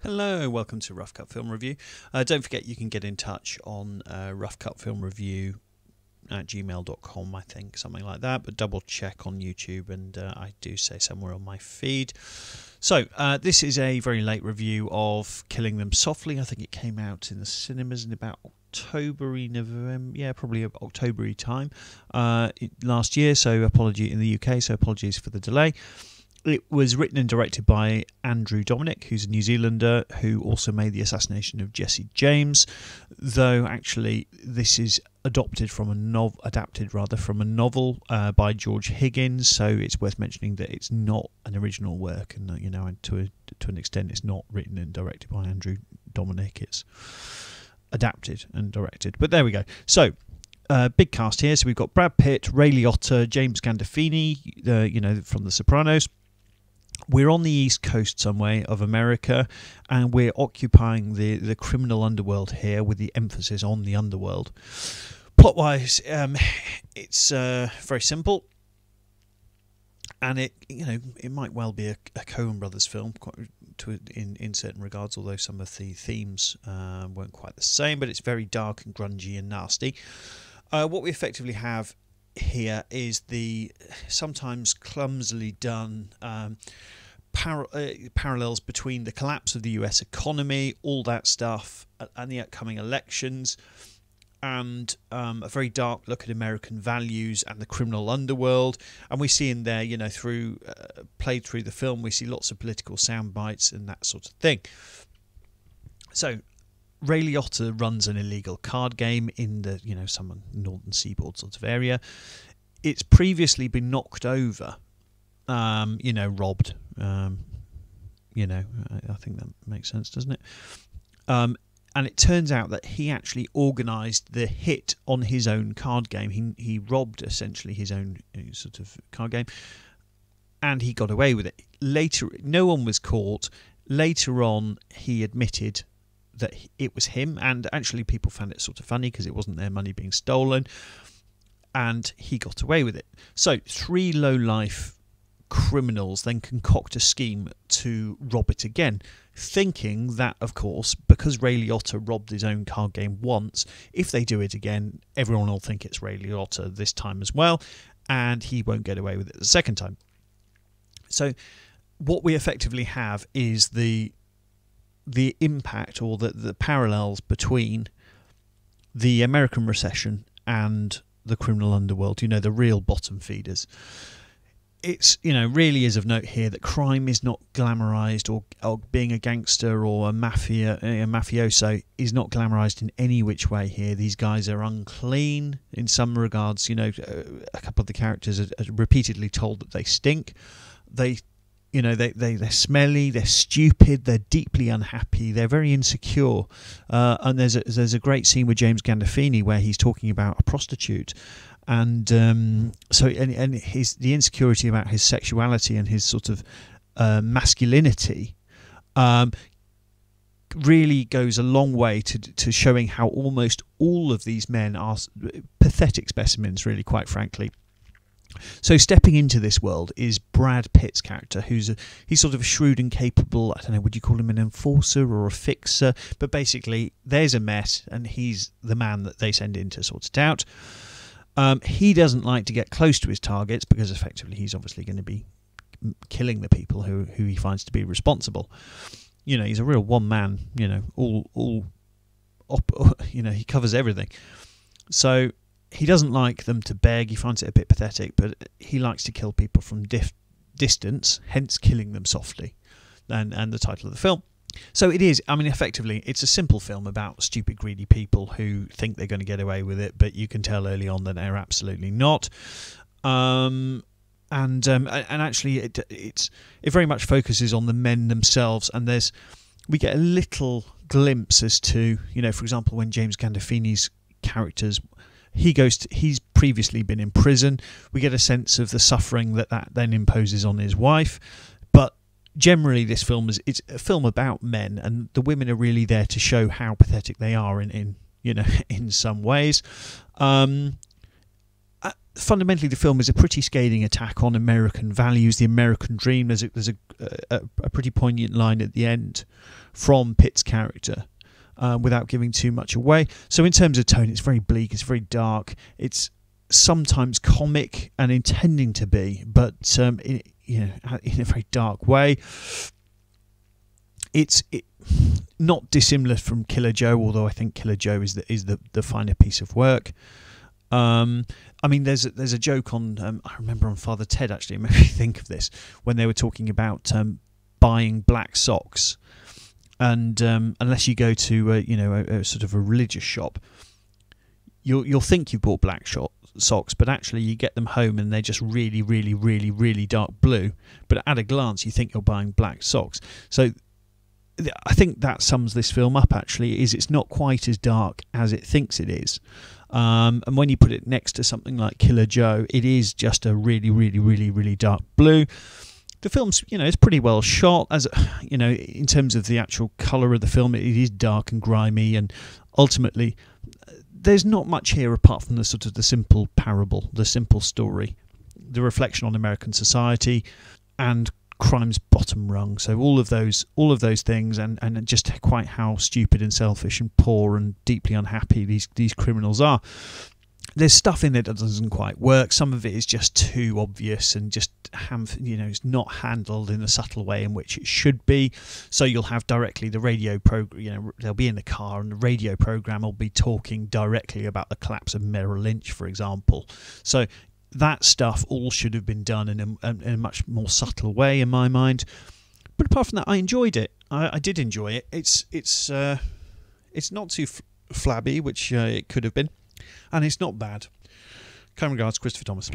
Hello, welcome to Rough Cut Film Review. Don't forget you can get in touch on roughcutfilmreview@gmail.com, I think, something like that, but double check on YouTube, and I do say somewhere on my feed. So, this is a very late review of Killing Them Softly. I think it came out in the cinemas in about November, probably October time last year, so apology in the UK, so apologies for the delay. It was written and directed by Andrew Dominik, who's a New Zealander who also made The Assassination of Jesse James, though actually this is adapted from a novel by George Higgins, so it's worth mentioning that it's not an original work, and to an extent it's not written and directed by Andrew Dominik, it's adapted and directed. But there we go. So big cast here. So we've got Brad Pitt, Ray Liotta, James Gandolfini, from The Sopranos. We're on the East Coast somewhere of America, and we're occupying the criminal underworld here, with the emphasis on the underworld. Plot-wise, it's very simple, and it might well be a Coen Brothers film in certain regards, although some of the themes weren't quite the same. But it's very dark and grungy and nasty. What we effectively have here is the sometimes clumsily done parallels between the collapse of the US economy, all that stuff, and the upcoming elections, and a very dark look at American values and the criminal underworld. And we see in there, played through the film, we see lots of political sound bites and that sort of thing. So Ray Liotta runs an illegal card game in the, some northern seaboard sort of area. It's previously been knocked over, robbed. I think that makes sense, doesn't it? And it turns out that he actually organised the hit on his own card game. He robbed essentially his own sort of card game, and he got away with it. Later, no one was caught. Later on, he admitted that it was him, and actually people found it sort of funny because it wasn't their money being stolen, and he got away with it. So 3 low-life criminals then concoct a scheme to rob it again, thinking that, of course, because Ray Liotta robbed his own card game once, if they do it again, everyone will think it's Ray Liotta this time as well, and he won't get away with it the second time. So what we effectively have is the impact, or the parallels between the American recession and the criminal underworld, the real bottom feeders. It's, really is of note here that crime is not glamorized, or being a gangster or a mafioso is not glamorized in any which way here. These guys are unclean in some regards. A couple of the characters are repeatedly told that they stink. They're smelly, they're stupid, they're deeply unhappy, they're very insecure. And there's a great scene with James Gandolfini where he's talking about a prostitute, and the insecurity about his sexuality and his sort of masculinity really goes a long way to showing how almost all of these men are pathetic specimens, really, quite frankly. So stepping into this world is Brad Pitt's character, he's sort of a shrewd and capable, I don't know, would you call him an enforcer or a fixer? But basically, there's a mess, and he's the man that they send in to sort it out. He doesn't like to get close to his targets because effectively he's obviously going to be killing the people who he finds to be responsible. He's a real one-man, he covers everything. So he doesn't like them to beg. He finds it a bit pathetic, but he likes to kill people from distance, hence Killing Them Softly, and the title of the film. So it is, effectively, it's a simple film about stupid, greedy people who think they're going to get away with it, but you can tell early on that they're absolutely not. And actually, it very much focuses on the men themselves, and we get a little glimpse as to, for example, when James Gandolfini's characters, he's previously been in prison. We get a sense of the suffering that then imposes on his wife. But generally, this film it's a film about men, and the women are really there to show how pathetic they are in some ways. fundamentally, the film is a pretty scathing attack on American values, the American dream. There's a pretty poignant line at the end from Pitt's character, without giving too much away. So in terms of tone, it's very bleak, it's very dark, it's sometimes comic and intending to be, but in a very dark way. It's not dissimilar from Killer Joe, although I think Killer Joe is the finer piece of work. I mean, there's a joke on I remember on Father Ted, actually, it made me think of this, when they were talking about buying black socks, and unless you go to a sort of a religious shop, you'll think you bought black socks, but actually you get them home and they're just really, really, really, really dark blue. But at a glance, you think you're buying black socks. So I think that sums this film up, actually, is it's not quite as dark as it thinks it is. And when you put it next to something like Killer Joe, it is just a really, really, really, really dark blue. The film's, it's pretty well shot. As in terms of the actual colour of the film, it is dark and grimy, and ultimately, there's not much here apart from the simple parable, the simple story, the reflection on American society, and crime's bottom rung. So all of those things, and just quite how stupid and selfish and poor and deeply unhappy these criminals are. There's stuff in there that doesn't quite work. Some of it is just too obvious and just it's not handled in a subtle way in which it should be. So you'll have directly the radio program. They'll be in the car and the radio program will be talking directly about the collapse of Merrill Lynch, for example. So that stuff all should have been done in a much more subtle way, in my mind. But apart from that, I enjoyed it. I did enjoy it. It's not too flabby, which it could have been, and it's not bad. Kind regards, Christopher Thomas.